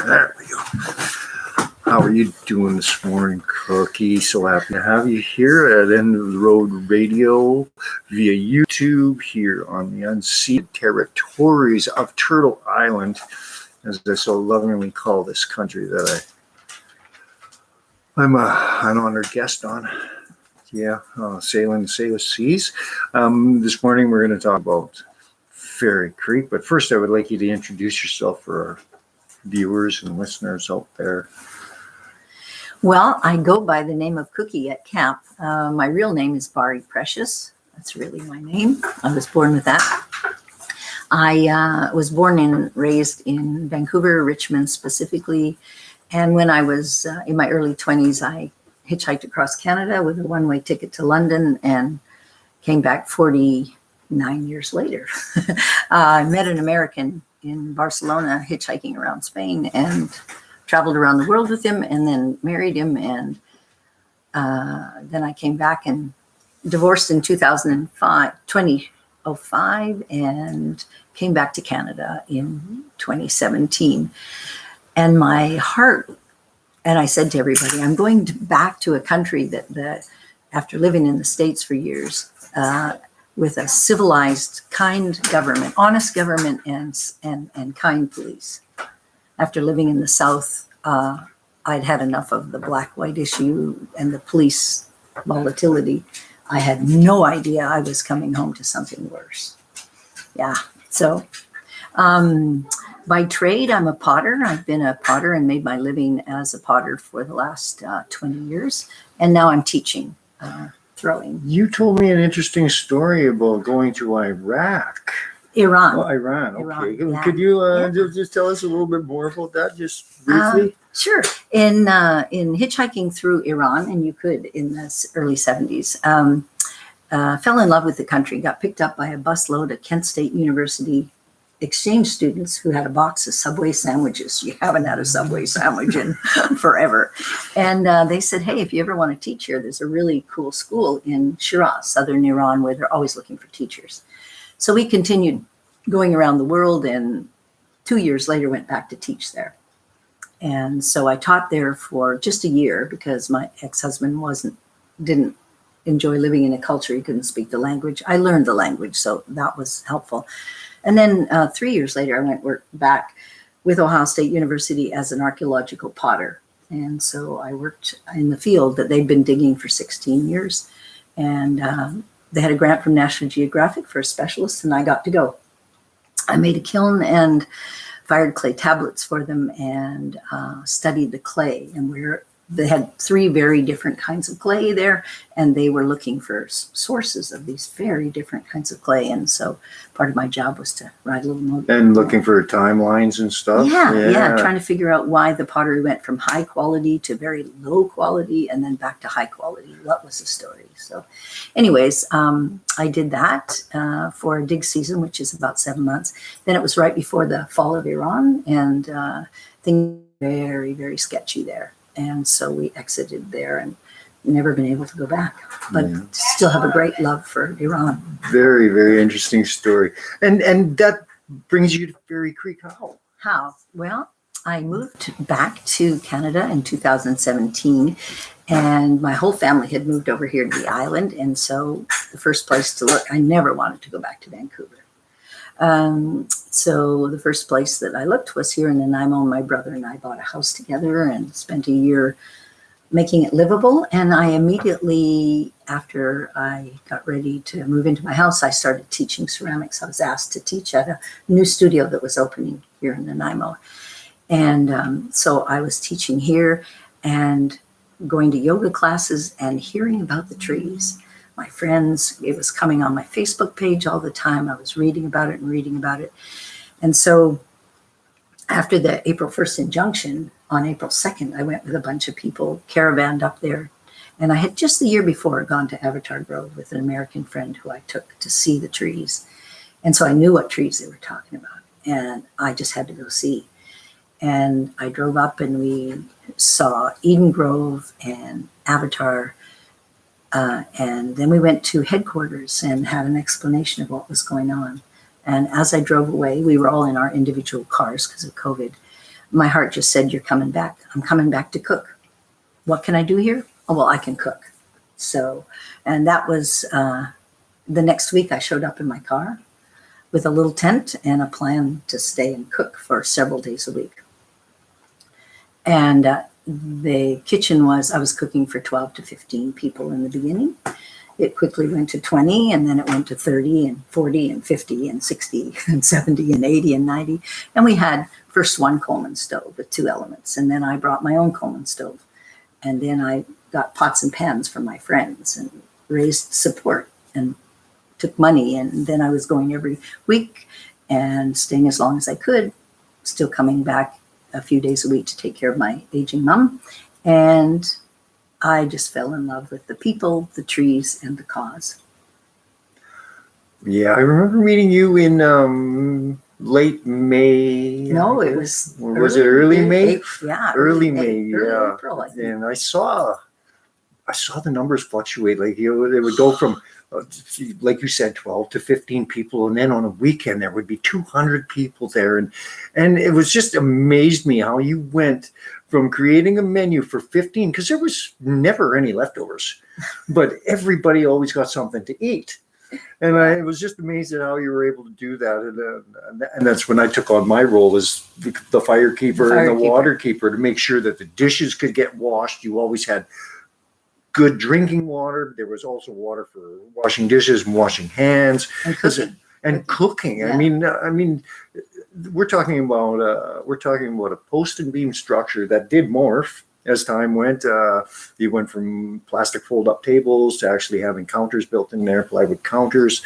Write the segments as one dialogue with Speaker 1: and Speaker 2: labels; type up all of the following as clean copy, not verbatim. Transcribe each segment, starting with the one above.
Speaker 1: There we go. How are you doing this morning, Cookie? So happy to have you here at End of the Road Radio via YouTube here on the unceded territories of Turtle Island, as I so lovingly call this country that I'm an honored guest on. Yeah, sailing the sailor seas. This morning we're going to talk about Fairy Creek, but first I would like you to introduce yourself for our viewers and listeners out there.
Speaker 2: Well, I go by the name of Cookie at camp. My real name is Barry Precious. That's really my name. I was born with that. I was born and raised in Vancouver, Richmond specifically. And when I was in my early 20s, I hitchhiked across Canada with a one-way ticket to London and came back 49 years later. I met an American in Barcelona hitchhiking around Spain and traveled around the world with him and then married him. And then I came back and divorced in 2005 and came back to Canada in 2017. And my heart, and I said to everybody, I'm going back to a country that after living in the States for years, with a civilized, kind government, honest government, and kind police. After living in the South, I'd had enough of the black-white issue and the police volatility. I had no idea I was coming home to something worse. Yeah, so by trade, I'm a potter. I've been a potter and made my living as a potter for the last 20 years. And now I'm teaching throwing.
Speaker 1: You told me an interesting story about going to Iraq.
Speaker 2: Iran.
Speaker 1: Oh, Iran. Okay.
Speaker 2: Iran, yeah.
Speaker 1: Could you just tell us a little bit more about that, just briefly?
Speaker 2: Sure. In hitchhiking through Iran, and you could in the early 70s, fell in love with the country, got picked up by a busload of Kent State University exchange students who had a box of Subway sandwiches. You haven't had a Subway sandwich in forever. And they said, hey, if you ever want to teach here, there's a really cool school in Shiraz, southern Iran, where they're always looking for teachers. So we continued going around the world, and 2 years later went back to teach there. And so I taught there for just a year because my ex-husband didn't enjoy living in a culture he couldn't speak the language. I learned the language, so that was helpful. And then 3 years later, I went back with Ohio State University as an archaeological potter. And so I worked in the field that they'd been digging for 16 years. And they had a grant from National Geographic for a specialist, and I got to go. I made a kiln and fired clay tablets for them and studied the clay. And they had 3 very different kinds of clay there, and they were looking for sources of these very different kinds of clay. And so part of my job was to write a little note. And
Speaker 1: looking for timelines and stuff?
Speaker 2: Yeah, trying to figure out why the pottery went from high quality to very low quality and then back to high quality. What was the story? So anyways, I did that for a dig season, which is about 7 months. Then it was right before the fall of Iran, and things were very, very sketchy there. And so we exited there and never been able to go back, but still have a great love for Iran.
Speaker 1: Very, very interesting story. And that brings you to Fairy Creek.
Speaker 2: How? Well, I moved back to Canada in 2017, and my whole family had moved over here to the island. And so the first place to look, I never wanted to go back to Vancouver. So the first place that I looked was here in Nanaimo. My brother and I bought a house together and spent a year making it livable. And I immediately, after I got ready to move into my house, I started teaching ceramics. I was asked to teach at a new studio that was opening here in Nanaimo. And so I was teaching here and going to yoga classes and hearing about the trees. My friends, it was coming on my Facebook page all the time. I was reading about it. And so after the April 1st injunction, on April 2nd, I went with a bunch of people, caravanned up there. And I had just the year before gone to Avatar Grove with an American friend who I took to see the trees. And so I knew what trees they were talking about. And I just had to go see. And I drove up and we saw Eden Grove and Avatar. And then we went to headquarters and had an explanation of what was going on. And as I drove away, we were all in our individual cars because of COVID. my heart just said, you're coming back. I'm coming back to cook. What can I do here? Oh, well, I can cook. So, and that was the next week I showed up in my car with a little tent and a plan to stay and cook for several days a week. And the kitchen was, I was cooking for 12 to 15 people in the beginning. It quickly went to 20, and then it went to 30 and 40 and 50 and 60 and 70 and 80 and 90. And we had first one Coleman stove with 2 elements. And then I brought my own Coleman stove. And then I got pots and pans from my friends and raised support and took money. And then I was going every week and staying as long as I could, still coming back a few days a week to take care of my aging mom. And I just fell in love with the people, the trees, and the cause.
Speaker 1: Yeah, I remember meeting you in late May.
Speaker 2: No, it was.
Speaker 1: Was it early May?
Speaker 2: Yeah,
Speaker 1: early May.
Speaker 2: early
Speaker 1: Yeah,
Speaker 2: April, I think.
Speaker 1: and I saw the numbers fluctuate. Like they would go from, like you said, 12 to 15 people, and then on a weekend there would be 200 people there, and it was just amazed me how you went from creating a menu for 15, because there was never any leftovers, but everybody always got something to eat. And I was just amazed at how you were able to do that. And that's when I took on my role as the fire keeper and the water keeper, to make sure that the dishes could get washed. You always had good drinking water. There was also water for washing dishes and washing hands and cooking.
Speaker 2: Yeah.
Speaker 1: I mean, we're talking about a post and beam structure that did morph as time went. You went from plastic fold-up tables to actually having counters built in there, plywood counters,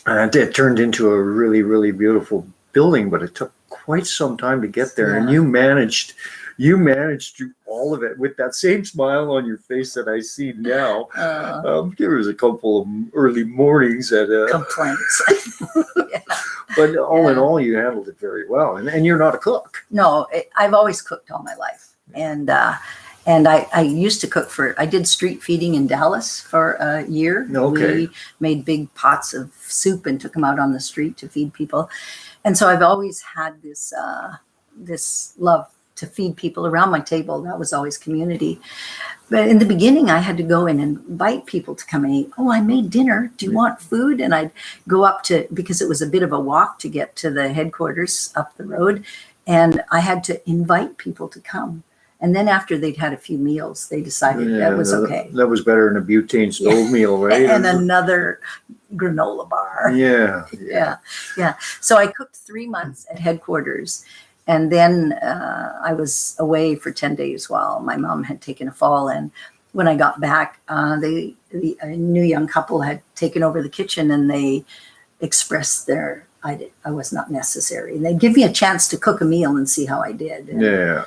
Speaker 1: and it turned into a really, really beautiful building. But it took quite some time to get there, and you managed through all of it with that same smile on your face that I see now. There was a couple of early mornings that
Speaker 2: complaints. Yeah.
Speaker 1: But all in all, you handled it very well. And you're not a cook.
Speaker 2: No, I've always cooked all my life. And I used to cook I did street feeding in Dallas for a year.
Speaker 1: Okay.
Speaker 2: We made big pots of soup and took them out on the street to feed people. And so I've always had this love to feed people around my table. That was always community. But in the beginning, I had to go in and invite people to come and eat. Oh, I made dinner. Do you want food? And I'd go up because it was a bit of a walk to get to the headquarters up the road. And I had to invite people to come. And then after they'd had a few meals, they decided that was okay.
Speaker 1: That was better than a butane stove meal, right?
Speaker 2: And another granola bar.
Speaker 1: Yeah.
Speaker 2: So I cooked 3 months at headquarters. And then I was away for 10 days while my mom had taken a fall. And when I got back, a new young couple had taken over the kitchen, and they expressed I was not necessary. And they'd give me a chance to cook a meal and see how I did. And,
Speaker 1: Yeah.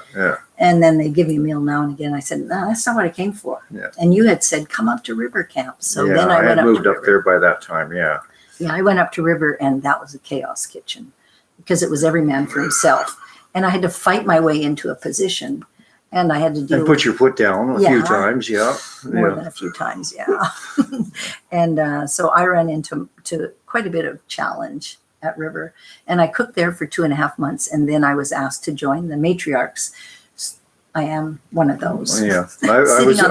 Speaker 2: And then they'd give me a meal now and again. I said, no, that's not what I came for.
Speaker 1: Yeah.
Speaker 2: And you had said, come up to River Camp. So then I
Speaker 1: had
Speaker 2: went
Speaker 1: moved
Speaker 2: up
Speaker 1: up there by that time. Yeah.
Speaker 2: Yeah, I went up to River, and that was a chaos kitchen because it was every man for himself. And I had to fight my way into a position, and I had to deal
Speaker 1: and put your foot down a few times.
Speaker 2: More than a few times. Yeah. And so I ran into quite a bit of challenge at River, and I cooked there for 2.5 months. And then I was asked to join the matriarchs. I am one of those.
Speaker 1: Yeah. I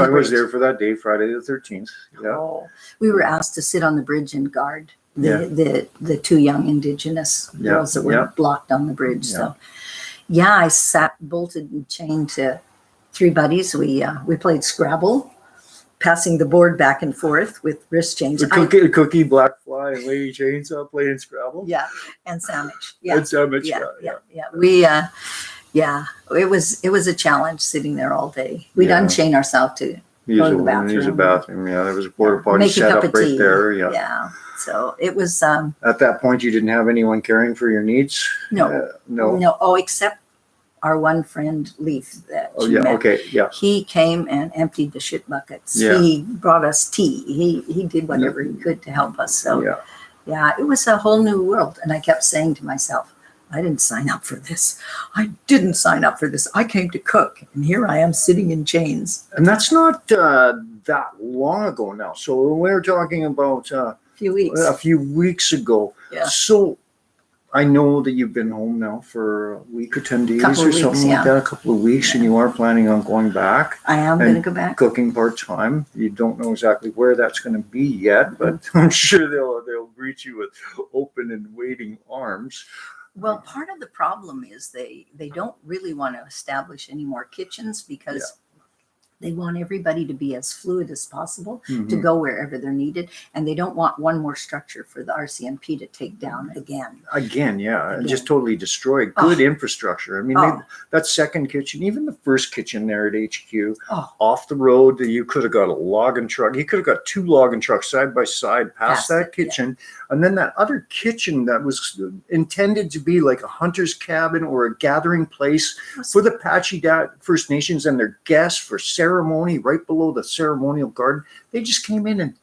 Speaker 1: was there for that day, Friday the 13th. Yeah.
Speaker 2: Oh, we were asked to sit on the bridge and guard the 2 young Indigenous girls that were blocked on the bridge.
Speaker 1: Yeah.
Speaker 2: So I sat bolted and chained to 3 buddies. We played Scrabble, passing the board back and forth with wrist chains.
Speaker 1: The cookie, black fly, and lady chainsaw playing Scrabble.
Speaker 2: Yeah, and sandwich. Yeah,
Speaker 1: and sandwich.
Speaker 2: Yeah. It was a challenge sitting there all day. We'd unchain ourselves to go to the bathroom.
Speaker 1: Use a bathroom. Yeah, there was a porta potty
Speaker 2: Make
Speaker 1: set
Speaker 2: a cup
Speaker 1: up
Speaker 2: of
Speaker 1: right
Speaker 2: tea.
Speaker 1: there.
Speaker 2: Yeah. So it was.
Speaker 1: At that point, you didn't have anyone caring for your needs?
Speaker 2: No.
Speaker 1: No.
Speaker 2: Oh, except our one friend, Leaf. Met.
Speaker 1: Okay. Yeah.
Speaker 2: He came and emptied the shit buckets.
Speaker 1: Yeah.
Speaker 2: He brought us tea. He did whatever he could to help us. So it was a whole new world. And I kept saying to myself, I didn't sign up for this. I didn't sign up for this. I came to cook, and here I am sitting in chains.
Speaker 1: And that's not that long ago now. So we're talking about
Speaker 2: A few weeks.
Speaker 1: a few weeks ago.
Speaker 2: Yeah.
Speaker 1: So I know that you've been home now for a week or 10 days
Speaker 2: Couple
Speaker 1: or
Speaker 2: of weeks,
Speaker 1: something like that, a couple of weeks, and you are planning on going back.
Speaker 2: I am going to go back.
Speaker 1: Cooking part-time. You don't know exactly where that's going to be yet, but I'm sure they'll greet you with open and waiting arms.
Speaker 2: Well, part of the problem is they don't really want to establish any more kitchens because they want everybody to be as fluid as possible to go wherever they're needed. And they don't want one more structure for the RCMP to take down again.
Speaker 1: Again, just totally destroy good infrastructure. I mean, that second kitchen, even the first kitchen there at HQ, off the road, you could have got a logging truck. You could have got 2 logging trucks side by side past that kitchen. And then that other kitchen that was intended to be like a hunter's cabin or a gathering place for the Apache First Nations and their guests for ceremony right below the ceremonial garden. They just came in and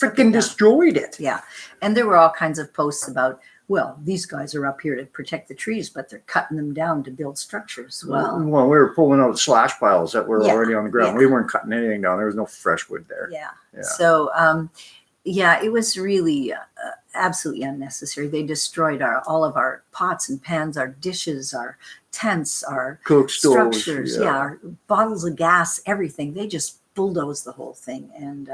Speaker 1: freaking destroyed it.
Speaker 2: Yeah. And there were all kinds of posts about, well, these guys are up here to protect the trees, but they're cutting them down to build structures. Well,
Speaker 1: we were pulling out slash piles that were already on the ground. We weren't cutting anything down. There was no fresh wood there.
Speaker 2: So, it was really absolutely unnecessary. They destroyed all of our pots and pans, our dishes, our tents, our
Speaker 1: cook stoves,
Speaker 2: structures, our bottles of gas, everything. They just bulldozed the whole thing. And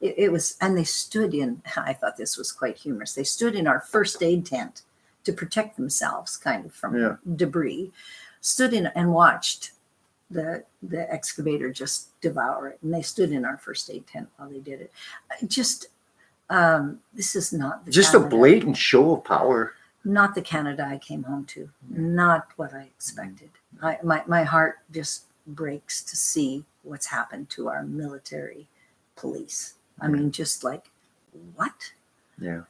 Speaker 2: it was, and they stood in, I thought this was quite humorous. They stood in our first aid tent to protect themselves kind of from debris, stood in and watched the excavator just devour it. And they stood in our first aid tent while they did it. This is not the
Speaker 1: just Canada, a blatant show of power.
Speaker 2: Not the Canada I came home to. Not what I expected. My heart just breaks to see what's happened to our military police. I mean, just like, what? Yeah.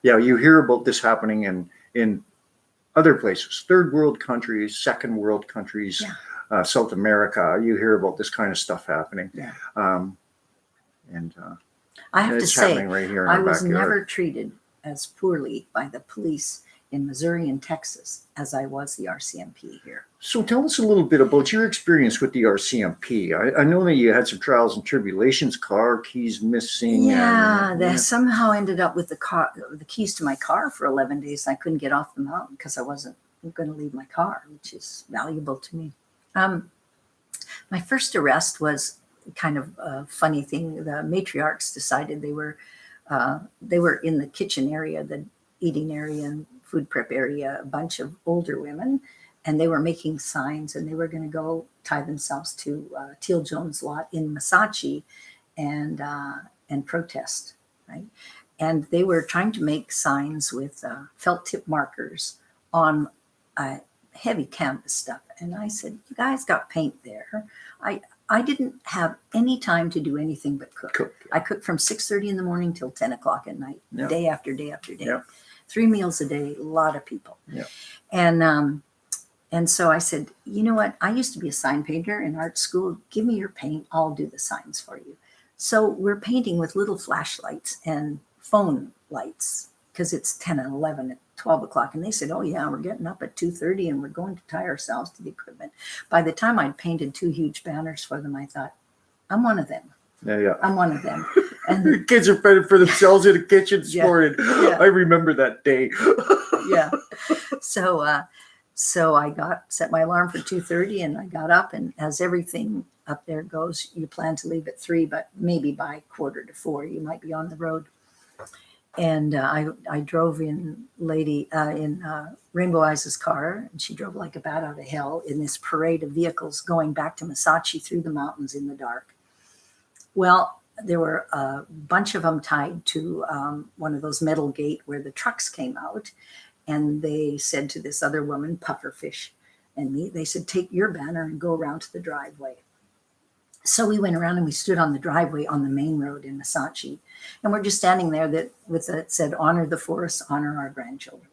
Speaker 1: You hear about this happening in other places, third world countries, second world countries, South America. You hear about this kind of stuff happening.
Speaker 2: I have to say,
Speaker 1: right here in
Speaker 2: I
Speaker 1: our
Speaker 2: was
Speaker 1: backyard.
Speaker 2: never treated as poorly by the police in Missouri and Texas as I was the RCMP here.
Speaker 1: So tell us a little bit about your experience with the RCMP. I know that you had some trials and tribulations, car keys missing.
Speaker 2: They somehow ended up with the keys to my car for 11 days. I couldn't get off the mountain because I wasn't going to leave my car, which is valuable to me. My first arrest was kind of a funny thing. The matriarchs decided they were in the kitchen area, the eating area and food prep area, a bunch of older women, and they were making signs, and they were going to go tie themselves to Teal Jones' lot in Massachi and protest, right? And they were trying to make signs with felt tip markers on heavy canvas stuff. And I said, you guys got paint there. I didn't have any time to do anything but cook. I cooked from 6:30 in the morning till 10 o'clock at night, day after day after day. 3 meals a day, a lot of people. And so I said, you know what? I used to be a sign painter in art school. Give me your paint. I'll do the signs for you. So we're painting with little flashlights and phone lights because it's 10 and 11 at 12 o'clock. And they said, oh yeah, we're getting up at 2:30 and we're going to tie ourselves to the equipment. By the time I'd painted 2 huge banners for them, I thought, I'm one of them. I'm one of them. And
Speaker 1: the kids are fending for themselves in the kitchen this morning. I remember that day.
Speaker 2: So I set my alarm for 2:30 and I got up, and as everything up there goes, you plan to leave at 3, but maybe by 3:45 you might be on the road. And I drove in Rainbow Eyes' car, and she drove like a bat out of hell in this parade of vehicles going back to Massachi through the mountains in the dark. Well, there were a bunch of them tied to one of those metal gate where the trucks came out. And they said to this other woman, Pufferfish, and me, they said, take your banner and go around to the driveway. So we went around and we stood on the driveway on the main road in Massachi. And we're just standing there that said, honor the forest, honor our grandchildren.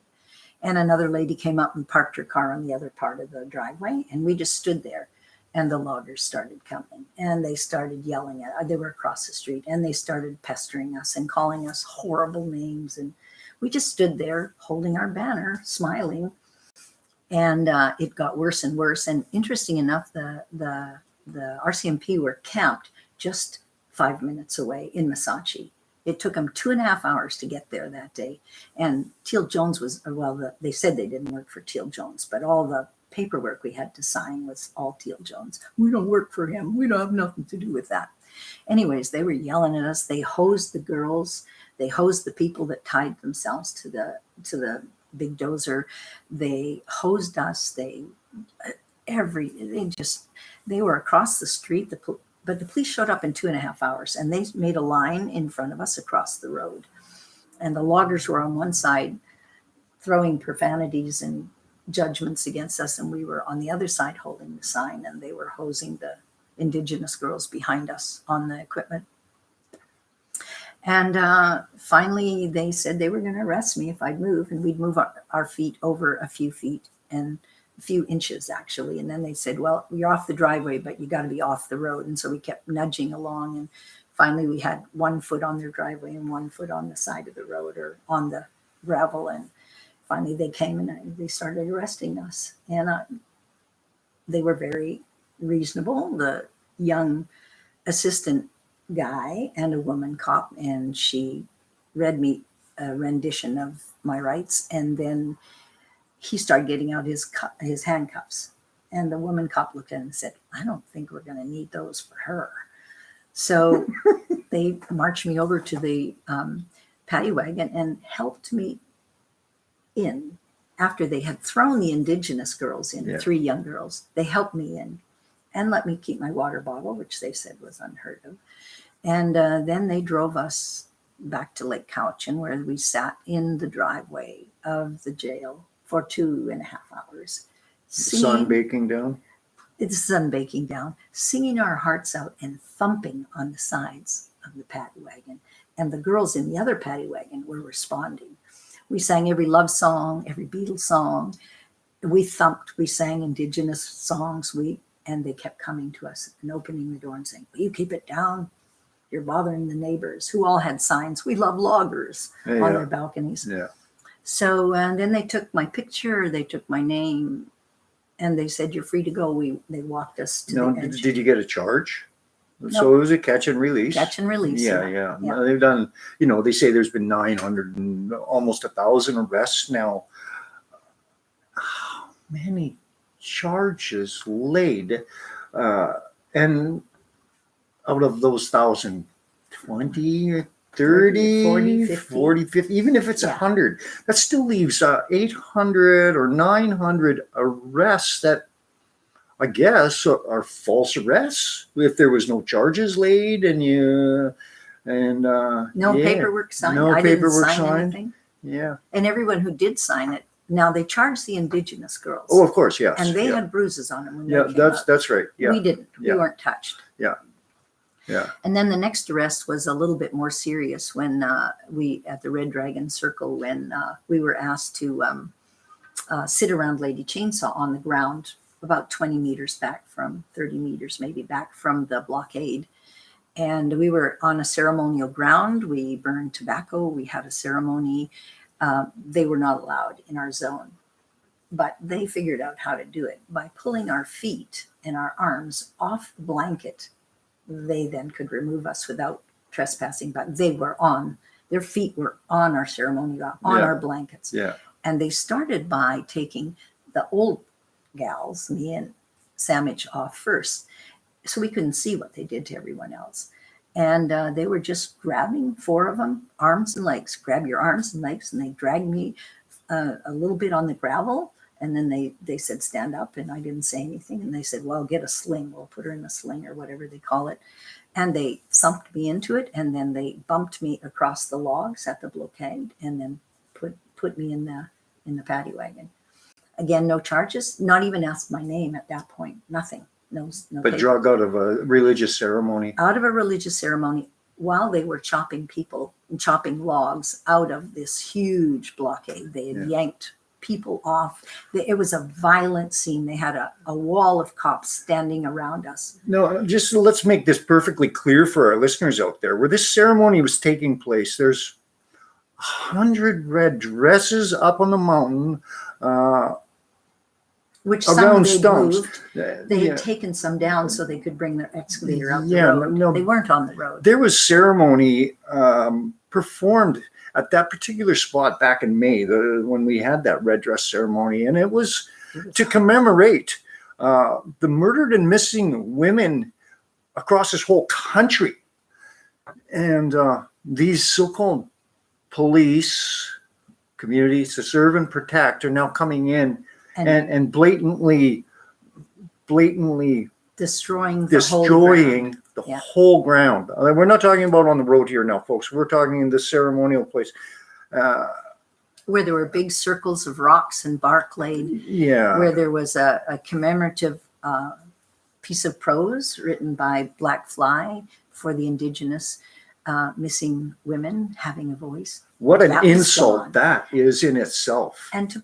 Speaker 2: And another lady came up and parked her car on the other part of the driveway. And we just stood there. And the loggers started coming. And they started yelling at us. They were across the street. And they started pestering us and calling us horrible names. And we just stood there holding our banner, smiling. And it got worse and worse. And interesting enough, the RCMP were camped just 5 minutes away in Massachi. It took them 2.5 hours to get there that day. And Teal Jones was, well, they said they didn't work for Teal Jones, but all the paperwork we had to sign was all Teal Jones. We don't work for him. We don't have nothing to do with that. Anyways, they were yelling at us. They hosed the girls. They hosed the people that tied themselves to the big dozer. They hosed us. They were across the street. But the police showed up in 2.5 hours, and they made a line in front of us across the road. And the loggers were on one side throwing profanities and judgments against us, and we were on the other side holding the sign, and they were hosing the Indigenous girls behind us on the equipment. And finally, they said they were going to arrest me if I'd move, and we'd move our feet over a few feet and a few inches, actually. And then they said, well, you're off the driveway, but you got to be off the road. And so we kept nudging along, and finally we had 1 foot on their driveway and 1 foot on the side of the road or on the gravel. And finally they came and they started arresting us. And they were very reasonable. The young assistant guy and a woman cop, and she read me a rendition of my rights, and then he started getting out his handcuffs, and the woman cop looked at him and said, I don't think we're going to need those for her. So they marched me over to the paddy wagon and helped me in. After they had thrown the Indigenous girls in, 3 young girls, they helped me in and let me keep my water bottle, which they said was unheard of. And then they drove us back to Lake Cowichan, where we sat in the driveway of the jail for 2.5 hours.
Speaker 1: Sun baking down?
Speaker 2: It's sun baking down, singing our hearts out and thumping on the sides of the paddy wagon. And the girls in the other paddy wagon were responding. We sang every love song, every Beatles song. We thumped, we sang Indigenous songs. And they kept coming to us and opening the door and saying, will you keep it down? You're bothering the neighbors, who all had signs, we love loggers, on their balconies.
Speaker 1: Yeah.
Speaker 2: So and then they took my picture, they took my name, and they said, you're free to go. They walked us to the edge.
Speaker 1: Did you get a charge?
Speaker 2: Nope.
Speaker 1: So it was a catch and release.
Speaker 2: Catch and release.
Speaker 1: Yeah. They've done, they say there's been 900 and almost 1,000 arrests now. How many charges laid? And out of those 1,000, 20, 30, 40, 50, even if it's 100, that still leaves 800 or 900 arrests that I guess are false arrests if there was no charges laid and no
Speaker 2: paperwork signed.
Speaker 1: No
Speaker 2: I
Speaker 1: paperwork
Speaker 2: didn't sign
Speaker 1: signed.
Speaker 2: anything.
Speaker 1: Yeah.
Speaker 2: And everyone who did sign it, now they charged the Indigenous girls.
Speaker 1: Oh, of course, yes.
Speaker 2: And they had bruises on them when they came
Speaker 1: that's right. Yeah.
Speaker 2: We didn't. We weren't touched.
Speaker 1: Yeah. Yeah.
Speaker 2: And then the next arrest was a little bit more serious when we, at the Red Dragon Circle, when we were asked to sit around Lady Chainsaw on the ground about 20 meters back from, 30 meters maybe back from the blockade. And we were on a ceremonial ground. We burned tobacco. We had a ceremony. They were not allowed in our zone, but they figured out how to do it by pulling our feet and our arms off the blanket. They then could remove us without trespassing, but their feet were on our ceremony, on our blankets.
Speaker 1: Yeah.
Speaker 2: And they started by taking the old gals, me and Samich, off first. So we couldn't see what they did to everyone else. And they were just grabbing 4 of them, arms and legs, grab your arms and legs. And they dragged me a little bit on the gravel. And then they said, stand up. And I didn't say anything. And they said, well, get a sling. We'll put her in a sling or whatever they call it. And they thumped me into it. And then they bumped me across the logs at the blockade and then put me in the paddy wagon. Again, no charges, not even asked my name at that point. Nothing. No
Speaker 1: But
Speaker 2: paper.
Speaker 1: drug out of a religious ceremony.
Speaker 2: Out of a religious ceremony while they were chopping logs out of this huge blockade. They had yanked people off. It was a violent scene. They had a wall of cops standing around us.
Speaker 1: No, just let's make this perfectly clear for our listeners out there. Where this ceremony was taking place, there's 100 red dresses up on the mountain.
Speaker 2: which some
Speaker 1: around
Speaker 2: they
Speaker 1: stumps.
Speaker 2: moved. They
Speaker 1: Yeah.
Speaker 2: had taken some down so they could bring their excavator out the
Speaker 1: Yeah,
Speaker 2: road.
Speaker 1: no,
Speaker 2: They weren't on the road.
Speaker 1: there was ceremony performed at that particular spot back in May, when we had that red dress ceremony, and it was to commemorate the murdered and missing women across this whole country. And these so-called police communities to serve and protect are now coming in and blatantly
Speaker 2: destroying
Speaker 1: destroying the
Speaker 2: Yeah.
Speaker 1: whole ground. We're not talking about on the road here now, folks. We're talking in the ceremonial place.
Speaker 2: where there were big circles of rocks and bark laid,
Speaker 1: Yeah.
Speaker 2: where there was a commemorative piece of prose written by Black Fly for the Indigenous missing women having a voice.
Speaker 1: What an
Speaker 2: That was
Speaker 1: insult
Speaker 2: gone.
Speaker 1: that is in itself.
Speaker 2: And to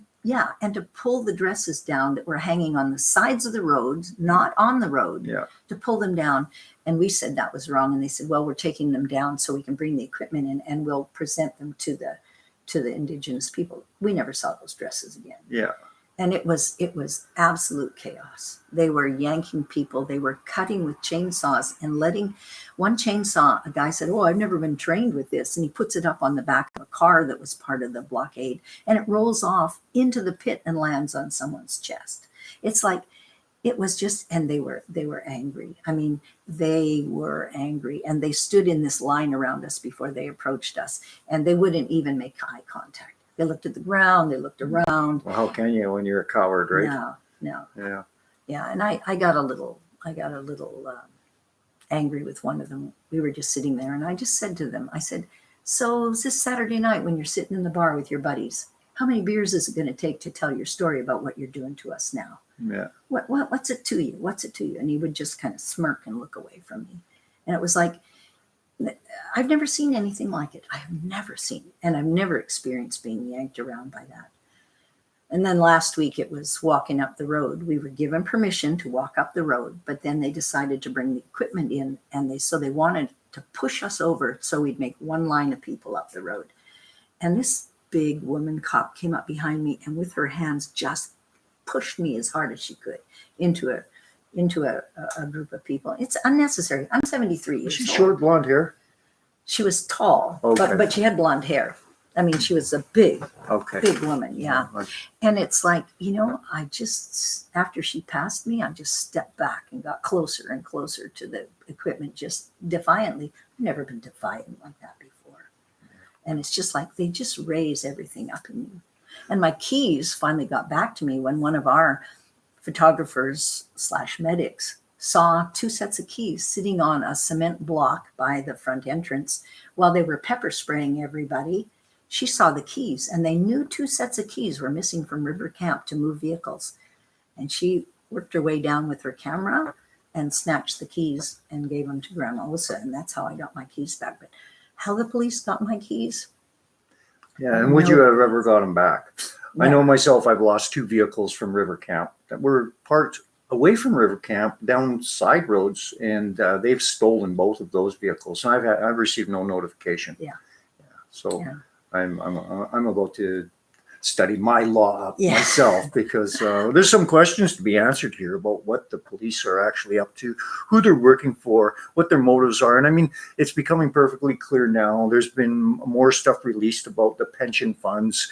Speaker 2: pull the dresses down that were hanging on the sides of the roads, not on the road,
Speaker 1: Yeah.
Speaker 2: to pull them down. And we said that was wrong. And they said, well, we're taking them down so we can bring the equipment in and we'll present them to the Indigenous people. We never saw those dresses again.
Speaker 1: Yeah.
Speaker 2: And it was absolute chaos. They were yanking people. They were cutting with chainsaws and letting one chainsaw, a guy said, oh, I've never been trained with this. And he puts it up on the back of a car that was part of the blockade, and it rolls off into the pit and lands on someone's chest. It's like, it was just, and they were angry. I mean, they were angry, and they stood in this line around us before they approached us, and they wouldn't even make eye contact. They looked at the ground, they looked around.
Speaker 1: Well, how can you when you're a coward, right?
Speaker 2: No.
Speaker 1: Yeah.
Speaker 2: Yeah, and I got a little angry with one of them. We were just sitting there, and I just said to them, I said, so is this Saturday night when you're sitting in the bar with your buddies, how many beers is it going to take to tell your story about what you're doing to us now?
Speaker 1: Yeah.
Speaker 2: What's it to you? What's it to you? And he would just kind of smirk and look away from me. And it was like, I've never seen anything like it. I have never seen it. And I've never experienced being yanked around by that. And then last week it was walking up the road. We were given permission to walk up the road, but then they decided to bring the equipment in, and they wanted to push us over so we'd make one line of people up the road. And this big woman cop came up behind me and with her hands just pushed me as hard as she could into a group of people. It's unnecessary. I'm 73 years
Speaker 1: Was she
Speaker 2: old.
Speaker 1: short blonde hair?
Speaker 2: She was tall,
Speaker 1: Okay.
Speaker 2: but she had blonde hair. I mean, she was a big woman. Yeah. And it's like, I just, after she passed me, I just stepped back and got closer and closer to the equipment, just defiantly. I've never been defiant like that before. And it's just like, they just raise everything up in you. And my keys finally got back to me when one of our photographers / medics saw 2 sets of keys sitting on a cement block by the front entrance while they were pepper spraying everybody. She saw the keys, and they knew 2 sets of keys were missing from River Camp to move vehicles. And she worked her way down with her camera and snatched the keys and gave them to Grandma Osa, and that's how I got my keys back. But how the police got my keys?
Speaker 1: Yeah, and would you have ever got them back?
Speaker 2: No.
Speaker 1: I know myself, I've lost 2 vehicles from River Camp that were parked away from River Camp down side roads, and they've stolen both of those vehicles. And I've received no notification.
Speaker 2: Yeah.
Speaker 1: So
Speaker 2: Yeah.
Speaker 1: I'm about to study my law
Speaker 2: Yeah.
Speaker 1: myself, because there's some questions to be answered here about what the police are actually up to, who they're working for, what their motives are. And I mean, it's becoming perfectly clear now. There's been more stuff released about the pension funds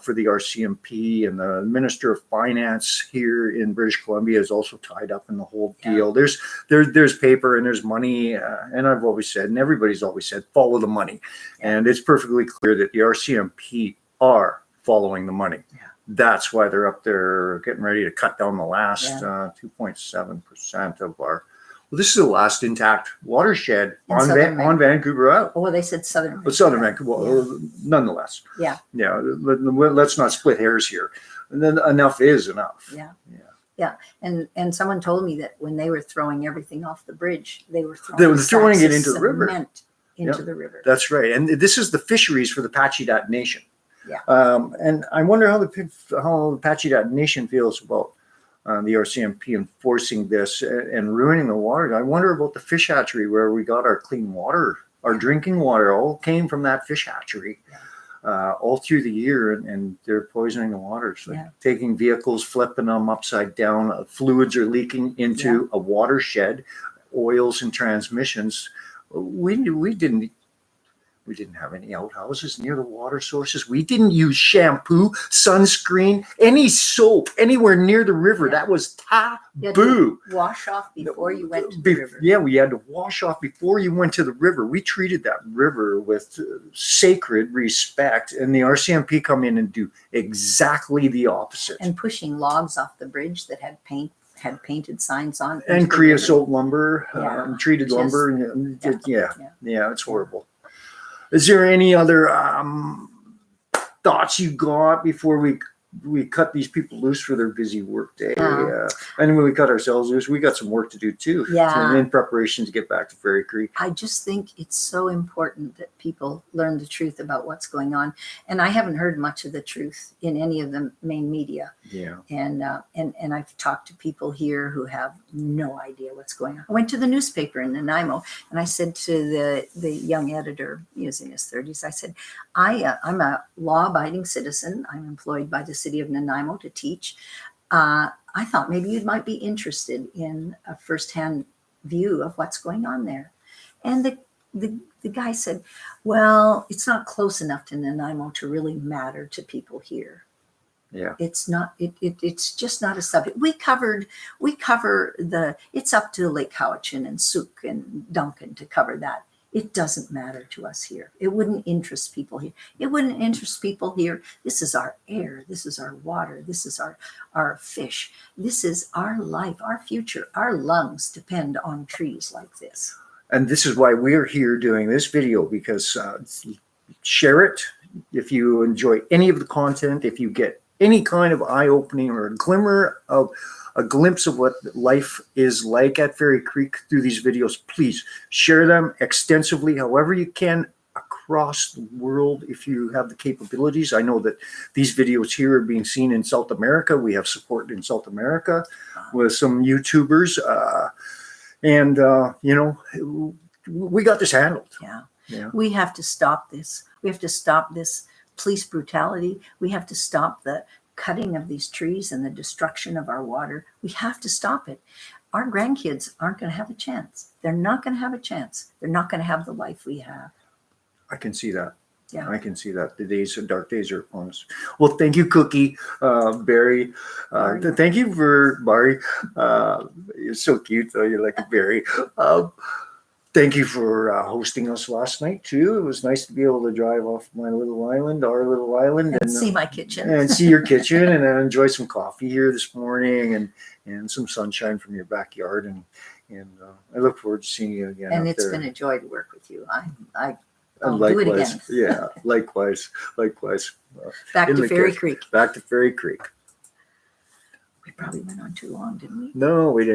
Speaker 1: for the RCMP, and the Minister of Finance here in British Columbia is also tied up in the whole deal. There's paper and there's money, and I've always said, and everybody's always said, follow the money. And it's perfectly clear that the RCMP are following the money.
Speaker 2: Yeah.
Speaker 1: That's why they're up there getting ready to cut down the last 2.7% of our. Well, this is the last intact watershed on Vancouver Island.
Speaker 2: Oh, well, they said Southern.
Speaker 1: But Southern Vancouver, well, nonetheless.
Speaker 2: Yeah.
Speaker 1: Yeah. Let's not split hairs here. And then enough is enough.
Speaker 2: Yeah.
Speaker 1: Yeah.
Speaker 2: Yeah. And someone told me that when they were throwing everything off the bridge, they were throwing
Speaker 1: it into the river.
Speaker 2: Into the river.
Speaker 1: That's right. And this is the fisheries for the Pachidat Nation.
Speaker 2: Yeah.
Speaker 1: And I wonder how the Pachidat Nation feels about the RCMP enforcing this and ruining the water. I wonder about the fish hatchery where we got our clean water, our drinking water all came from that fish hatchery. all through the year, and they're poisoning the waters. Like
Speaker 2: Yeah.
Speaker 1: taking vehicles, flipping them upside down. Fluids are leaking into a watershed, oils and transmissions. We didn't have any outhouses near the water sources. We didn't use shampoo, sunscreen, any soap anywhere near the river.
Speaker 2: Yeah.
Speaker 1: That was
Speaker 2: You had
Speaker 1: taboo.
Speaker 2: to wash off before you went to the river.
Speaker 1: Yeah, we had to wash off before you went to the river. We treated that river with sacred respect, and the RCMP come in and do exactly the opposite.
Speaker 2: And pushing logs off the bridge that had painted signs on. into
Speaker 1: And
Speaker 2: the river.
Speaker 1: creosote lumber,
Speaker 2: Yeah.
Speaker 1: treated
Speaker 2: Just-
Speaker 1: lumber, and
Speaker 2: yeah.
Speaker 1: yeah, it's horrible. Is there any other thoughts you got before we cut these people loose for their busy work day? And when we cut ourselves loose, we got some work to do too.
Speaker 2: Yeah.
Speaker 1: In preparation to get back to Fairy Creek.
Speaker 2: I just think it's so important that people learn the truth about what's going on. And I haven't heard much of the truth in any of the main media.
Speaker 1: Yeah.
Speaker 2: And I've talked to people here who have no idea what's going on. I went to the newspaper in Nanaimo, and I said to the young editor, he was in his 30s, I said, I'm a law-abiding citizen. I'm employed by the city of Nanaimo to teach. I thought maybe you might be interested in a firsthand view of what's going on there. And the guy said, well, it's not close enough to Nanaimo to really matter to people here.
Speaker 1: Yeah.
Speaker 2: It's not, it's just not a subject. We cover it's up to Lake Cowichan and Souk and Duncan to cover that. It doesn't matter to us here. It wouldn't interest people here. It wouldn't interest people here. This is our air. This is our water. This is our fish. This is our life, our future. Our lungs depend on trees like this.
Speaker 1: And this is why we're here doing this video, because share it. If you enjoy any of the content, if you get any kind of eye-opening or a glimpse of what life is like at Fairy Creek through these videos, please share them extensively, however you can, across the world if you have the capabilities. I know that these videos here are being seen in South America. We have support in South America with some YouTubers. We got this handled.
Speaker 2: Yeah. We have to stop this. We have to stop this police brutality. We have to stop the cutting of these trees and the destruction of our water. We have to stop it. Our grandkids aren't going to have a chance. They're not going to have a chance. They're not going to have the life we have.
Speaker 1: I can see that.
Speaker 2: Yeah.
Speaker 1: I can see that. The dark days are upon us. Well, thank you, Cookie, Barry. Thank you for Barry. You're so cute, though. You're like a berry. Thank you for hosting us last night, too. It was nice to be able to drive off my little island, our little island.
Speaker 2: And see my kitchen.
Speaker 1: And see your kitchen and enjoy some coffee here this morning and some sunshine from your backyard. And I look forward to seeing you again.
Speaker 2: And it's been a joy to work with you. I'll
Speaker 1: likewise,
Speaker 2: do it again.
Speaker 1: Yeah, likewise.
Speaker 2: Back to Fairy Creek.
Speaker 1: Back to Fairy Creek.
Speaker 2: We probably went on too long, didn't we?
Speaker 1: No, we didn't.